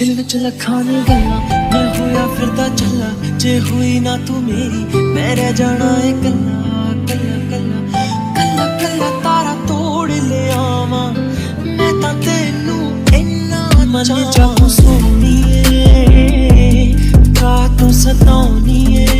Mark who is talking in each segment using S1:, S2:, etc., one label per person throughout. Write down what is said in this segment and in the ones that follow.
S1: दिल विच लखां दी गल्लां मैं होया फिरदा चला, जे हुई ना तू मेरी मैं रह जाना है कल्ला कल्ला कल्ला कल्ला कल्ला तारा तोड़ ले आवां मैं तां तैनू इन्ना मन चाहूं सोनीए का तू सताउनीए।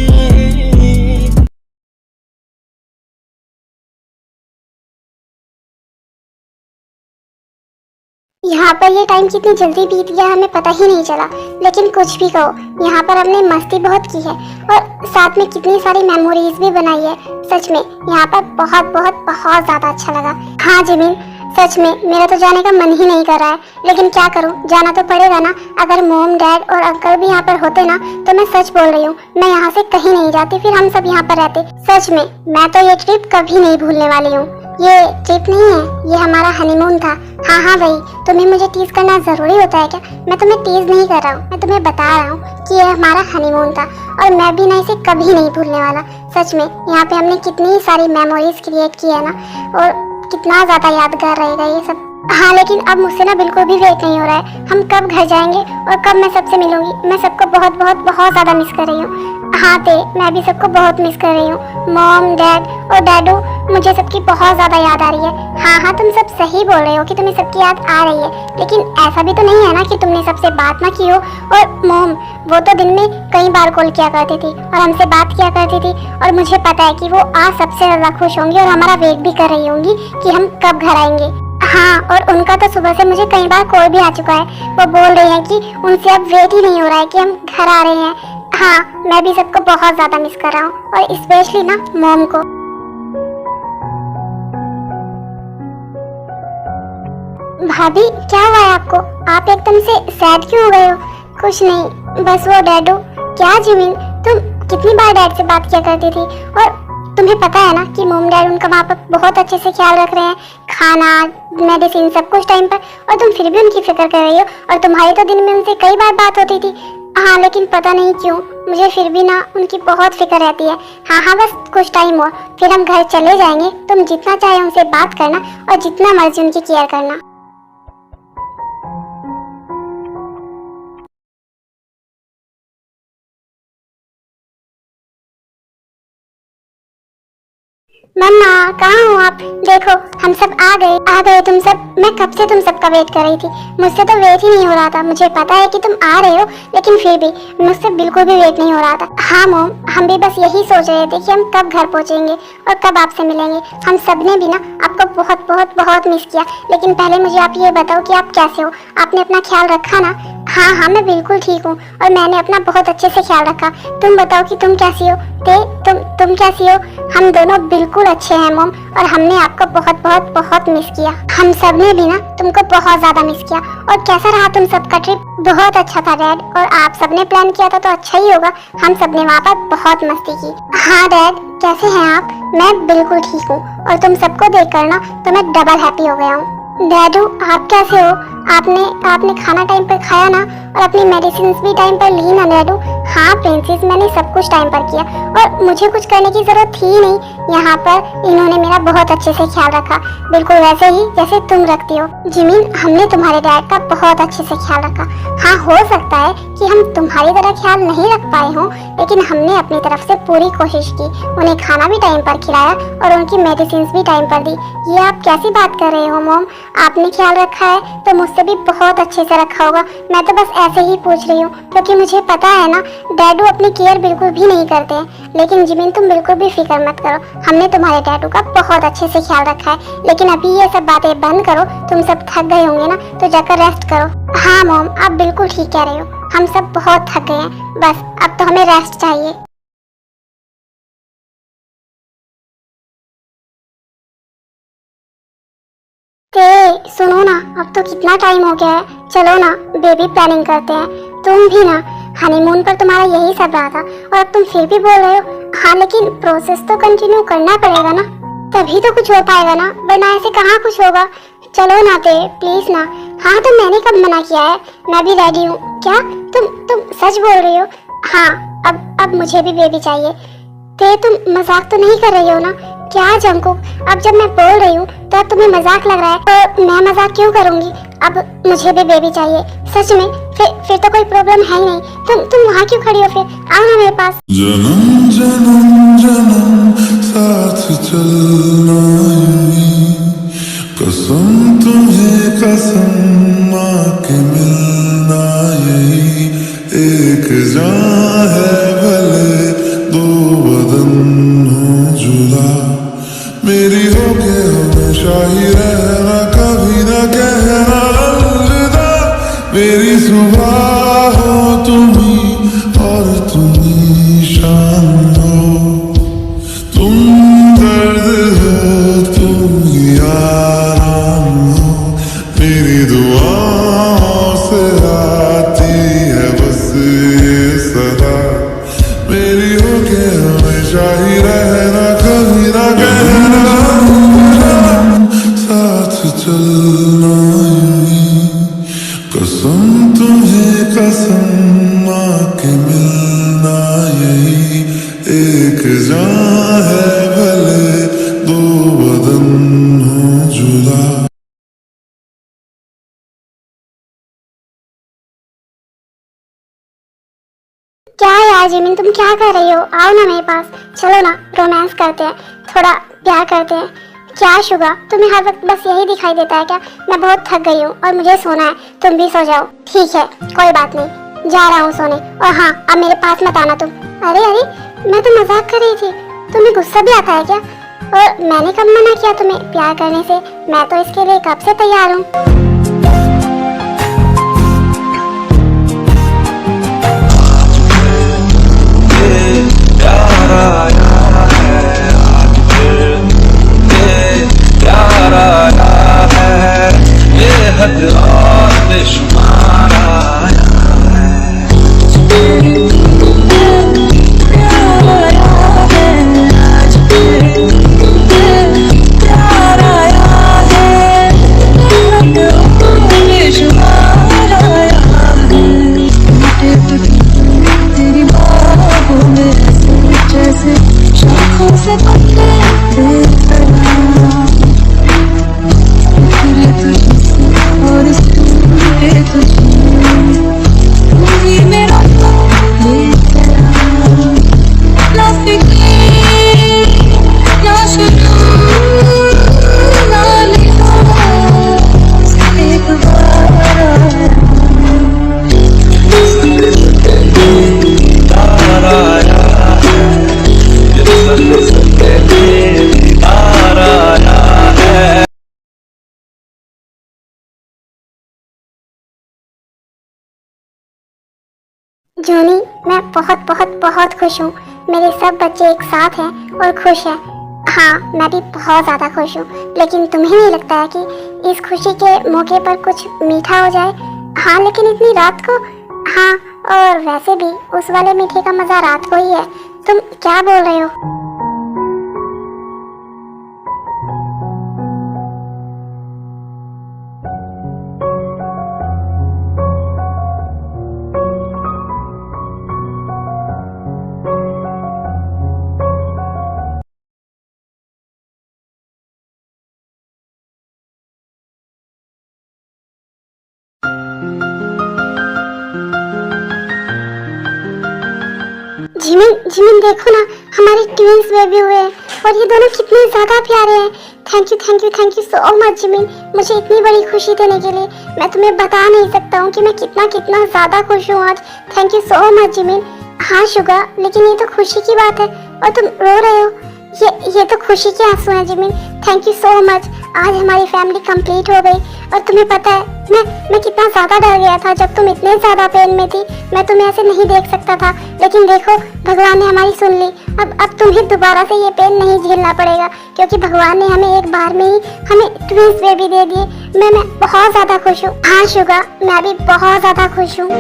S2: यहाँ पर ये टाइम कितनी जल्दी बीत गया हमें पता ही नहीं चला। लेकिन कुछ भी कहो, यहाँ पर हमने मस्ती बहुत की है और साथ में कितनी सारी मेमोरीज भी बनाई है। सच में यहाँ पर बहुत बहुत बहुत ज्यादा अच्छा लगा। हाँ जिमिन, सच में मेरा तो जाने का मन ही नहीं कर रहा है, लेकिन क्या करूँ, जाना तो पड़ेगा ना। अगर मॉम डैड और अंकल भी यहाँ पर होते ना तो मैं सच बोल रही हूँ, मैं यहाँ से कहीं नहीं जाती, फिर हम सब यहाँ पर रहते। सच में मैं तो ये ट्रिप कभी नहीं भूलने वाली हूँ। ये ट्रिप नहीं है, ये हमारा हनीमून था। हाँ हाँ वही। तुम्हें मुझे टीज करना जरूरी होता है क्या? मैं तुम्हें टीज नहीं कर रहा हूँ, मैं तुम्हें बता रहा हूँ कि ये हमारा हनीमून था और मैं भी ना इसे कभी नहीं भूलने वाला। सच में यहाँ पे हमने कितनी सारी मेमोरीज क्रिएट की है ना, और कितना ज्यादा यादगार रहेगा ये सब। हाँ लेकिन अब मुझसे ना बिल्कुल भी वेट नहीं हो रहा है। हम कब घर जाएंगे और कब मैं सबसे मिलूंगी? मैं सबको बहुत बहुत बहुत ज्यादा मिस कर रही हूँ। हाँ ते, मैं भी सबको बहुत मिस कर रही हूँ। मॉम डैड और डैडू, मुझे सबकी बहुत ज्यादा याद आ रही है। हाँ हाँ तुम सब सही बोल रहे हो कि तुम्हें सबकी याद आ रही है, लेकिन ऐसा भी तो नहीं है ना कि तुमने सबसे बात ना की हो। और मॉम, वो तो दिन में कई बार कॉल किया करती थी और हमसे बात किया करती थी, और मुझे पता है कि वो आज सबसे ज्यादा खुश होंगी और हमारा वेट भी कर रही होंगी कि हम कब घर आएंगे। हाँ, और उनका तो सुबह से मुझे कई बार कॉल भी आ चुका है। वो बोल रही हैं कि उनसे अब वेट ही नहीं हो रहा है कि हम घर आ रहे हैं। हाँ, मैं भी सबको बहुत ज्यादा मिस कर रहा हूँ, और स्पेशली ना मॉम को। भाभी, क्या हुआ है आपको? आप एकदम से सैड क्यों हो गए हो? कुछ नहीं, बस वो डैडू। क्या जिमिन, तुम कितनी बार डैड से बात किया करती थी, और तुम्हें पता है ना कि मॉम डैड उनका वहाँ पर बहुत अच्छे से ख्याल रख रहे हैं, खाना मेडिसिन सब कुछ टाइम पर, और तुम फिर भी उनकी फिक्र कर रही हो। और तुम्हारी तो दिन में उनसे कई बार बात होती थी। हाँ लेकिन पता नहीं क्यों मुझे फिर भी ना उनकी बहुत फिक्र रहती है। हाँ हाँ बस कुछ टाइम और फिर हम घर चले जाएंगे। तुम जितना चाहे उनसे बात करना और जितना मर्जी उनकी केयर करना। मम्मा, कहाँ हो आप? देखो हम सब आ गए तुम सब। मैं कब से तुम सबका वेट कर रही थी, मुझसे तो वेट ही नहीं हो रहा था। मुझे पता है कि तुम आ रहे हो, लेकिन फिर भी मुझसे बिल्कुल भी वेट नहीं हो रहा था। हाँ मॉम, हम भी बस यही सोच रहे थे कि हम कब घर पहुँचेंगे और कब आपसे मिलेंगे। हम सब ने भी ना आपको बहुत बहुत बहुत मिस किया। लेकिन पहले मुझे आप ये बताओ कि आप कैसे हो? आपने अपना ख्याल रखा ना? हाँ हाँ मैं बिल्कुल ठीक हूँ, और मैंने अपना बहुत अच्छे से ख्याल रखा। तुम बताओ कि तुम कैसी हो? तुम कैसी हो? हम दोनों बिल्कुल अच्छे हैं मॉम, और हमने आपको बहुत बहुत बहुत मिस किया। हम सब ने भी ना तुमको बहुत ज्यादा मिस किया। और कैसा रहा तुम सबका ट्रिप? बहुत अच्छा था डैड, और आप सबने प्लान किया था तो अच्छा ही होगा। हम सब ने वहाँ पर बहुत मस्ती की। हाँ डैड, कैसे हैं आप? मैं बिल्कुल ठीक हूँ, और तुम सबको देखकर ना तो मैं डबल हैप्पी हो गया हूँ। डैडू, आप कैसे हो? आपने खाना टाइम पर खाया ना, और अपनी मेडिसिन भी टाइम पर ली ना डैडू? हाँ प्रिंसेस, मैंने सब कुछ टाइम पर किया, और मुझे कुछ करने की जरूरत थी नहीं। यहाँ पर इन्होंने मेरा बहुत अच्छे से ख्याल रखा, बिल्कुल वैसे ही जैसे तुम रखती हो। जिमिन, हमने तुम्हारे डैड का बहुत अच्छे से ख्याल रखा। हाँ हो सकता है कि हम तुम्हारी तरह ख्याल नहीं रख पाए हों, लेकिन हमने अपनी तरफ से पूरी कोशिश की। उन्हें खाना भी टाइम पर खिलाया और उनकी मेडिसिन भी टाइम पर दी। ये आप कैसी बात कर रहे हो मॉम? आपने ख्याल रखा है तो मुझसे भी बहुत अच्छे से रखा होगा। मैं तो बस ऐसे ही पूछ रही हूँ, क्योंकि मुझे पता है ना डैडू अपनी केयर बिल्कुल भी नहीं करते हैं। लेकिन जिमिन, तुम बिल्कुल भी फिक्र मत करो, हमने तुम्हारे डैडू का बहुत अच्छे से ख्याल रखा है। लेकिन अभी ये सब बातें बंद करो, तुम सब थक गए होंगे ना, तो जाकर रेस्ट करो। हाँ मॉम, आप बिल्कुल ठीक कह रहे हो, हम सब बहुत थक गए हैं, बस अब तो हमें रेस्ट चाहिए। सुनो ना, अब तो कितना टाइम हो गया है, चलो ना बेबी प्लानिंग करते हैं। तुम भी ना, हनीमून पर तुम्हारा यही सब रहा था, और अब तुम फिर भी बोल रहे हो। हाँ लेकिन प्रोसेस तो कंटिन्यू करना पड़ेगा ना, तभी तो कुछ हो पाएगा ना, वरना ऐसे कहाँ कुछ होगा। चलो ना ते, प्लीज ना। हाँ तो मैंने कब मना किया है, मैं भी रेडी हूँ। क्या तुम सच बोल रही हो? हाँ, अब मुझे भी बेबी चाहिए। ते, तुम मजाक तो नहीं कर रही हो ना? क्या जंकुक, अब जब मैं बोल रही हूँ तो अब तुम्हें मजाक लग रहा है, तो मैं मजाक क्यों करूँगी? अब मुझे भी बेबी चाहिए, सच में फिर तो कोई प्रॉब्लम है ही नहीं। तुम वहाँ क्यों खड़ी हो? फिर आओ ना मेरे पास।
S3: जन्म जन्म जन्म साथ चलना यूं, कसम तुम्हें कसम माँ के मिलना यही, एक जान है भले दो बदन हो जुदा, मेरी होके हमेशा ही रहना, कभी ना कहना अलविदा, मेरी सुबह हो तुम ही और तुम ही शाम हो, तुम दर्द हो तुम ही आराम हो, मेरी दुआओं से आती है बस ये सदा, मेरी होके हमेशा ही रहना, कभी ना कहना साथ चलना यूं, कसम तुम्हें कसम माँ के मिलना यही, एक जान है भले दो बदन हो जुदा।
S2: क्या यार जिमिन, तुम क्या कर रही हो? आओ ना मेरे पास, चलो ना रोमांस करते हैं, थोड़ा प्यार करते हैं। क्या शुगा, तुम्हें हर वक्त बस यही दिखाई देता है क्या? मैं बहुत थक गई हूँ और मुझे सोना है, तुम भी सो जाओ। ठीक है, कोई बात नहीं, जा रहा हूँ सोने। और हाँ, अब मेरे पास मत आना तुम। अरे अरे, मैं तो मजाक कर रही थी, तुम्हें गुस्सा भी आता है क्या? और मैंने कब मना किया तुम्हें प्यार करने से? मैं तो इसके लिए कब से तैयार हूँ। जूनी, मैं बहुत बहुत बहुत खुश हूँ। मेरे सब बच्चे एक साथ हैं और खुश हैं। हाँ, मैं भी बहुत ज़्यादा खुश हूँ। लेकिन तुम्हें नहीं लगता है कि इस खुशी के मौके पर कुछ मीठा हो जाए? हाँ, लेकिन इतनी रात को? हाँ, और वैसे भी उस वाले मीठे का मज़ा रात को ही है। तुम क्या बोल रहे हो? जिमिन, जिमिन देखो ना, हमारे ट्विंस बेबी हुए हैं और ये दोनों कितने ज्यादा प्यारे हैं। Thank you thank you thank you so much Jimin, मुझे इतनी बड़ी खुशी देने के लिए। मैं तुम्हें बता नहीं सकता हूँ कि मैं कितना कितना ज्यादा खुश हूँ आज। Thank you so much Jimin. हाँ शुगा, लेकिन ये तो खुशी की बात है और तुम रो रहे हो। ये तो खुशी के आंसू हैं Jimin. Thank you so much. आज हमारी फैमिली कंप्लीट हो गई। और तुम्हें पता है मैं कितना ज्यादा डर गया था जब तुम इतने ज्यादा पेन में थी। मैं तुम्हें ऐसे नहीं देख सकता था, लेकिन देखो भगवान ने हमारी सुन ली। अब तुम्हें दोबारा से ये पेन नहीं झेलना पड़ेगा, क्योंकि भगवान ने हमें एक बार में ही हमें ट्विंस बेबी दे दिए। मैं बहुत ज्यादा खुश हूँ। हाँ शुगा, मैं भी बहुत ज्यादा खुश हूँ।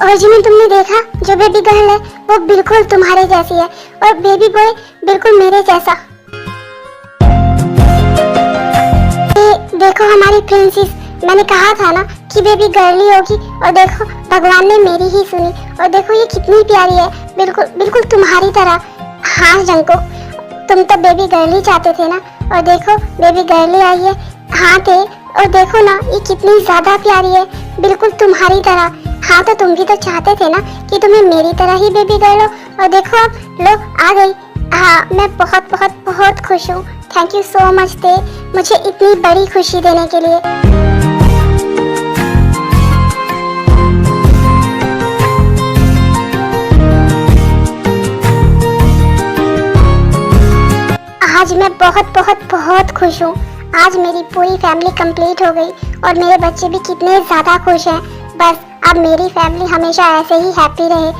S2: और जिमिन, तुमने देखा जो बेबी गर्ल है वो बिल्कुल तुम्हारे जैसी है और बेबी बॉय बिल्कुल मेरे जैसा। देखो हमारी प्रिंसेस, मैंने कहा था ना कि बेबी गर्ल ही होगी, और देखो भगवान ने मेरी ही सुनी। और देखो ये कितनी प्यारी है, बिल्कुल बिल्कुल तुम्हारी तरह। हाँ जंको, तुम तो बेबी गर्ल ही चाहते थे ना, और देखो बेबी गर्ल ही आई है। हाँ थे, और देखो ना ये कितनी ज्यादा प्यारी है, बिल्कुल तुम्हारी तरह। हाँ तो तुम भी तो चाहते थे ना कि तुम्हें मेरी तरह ही बेबी गर्ल हो, और देखो अब लो आ गई। हाँ मैं बहुत बहुत बहुत खुश हूँ। थैंक यू सो मच थे मुझे इतनी बड़ी खुशी देने के लिए। आज मैं बहुत बहुत बहुत खुश हूँ। आज मेरी पूरी फैमिली कंप्लीट हो गई और मेरे बच्चे भी कितने ज़्यादा खुश हैं। बस अब मेरी फैमिली हमेशा ऐसे ही हैप्पी रहे,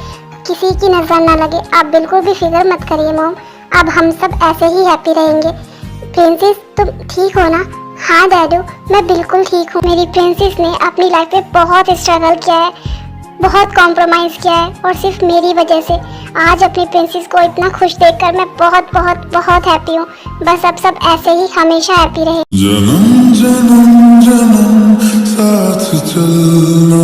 S2: किसी की नज़र ना लगे। आप बिल्कुल भी फिक्र मत करिए मॉम, अब हम सब ऐसे ही हैप्पी रहेंगे। प्रिंसेस तुम ठीक हो ना? हाँ डैडू मैं बिल्कुल ठीक हूँ। मेरी प्रिंसेस ने अपनी लाइफ में बहुत स्ट्रगल किया है, बहुत कॉम्प्रोमाइज़ किया है, और सिर्फ मेरी वजह से आज अपनी प्रिंसेस को इतना खुश देखकर मैं बहुत बहुत बहुत हैप्पी हूँ। बस अब सब ऐसे ही हमेशा हैप्पी रहे।
S3: जन्म जन्म जन्म साथ चलना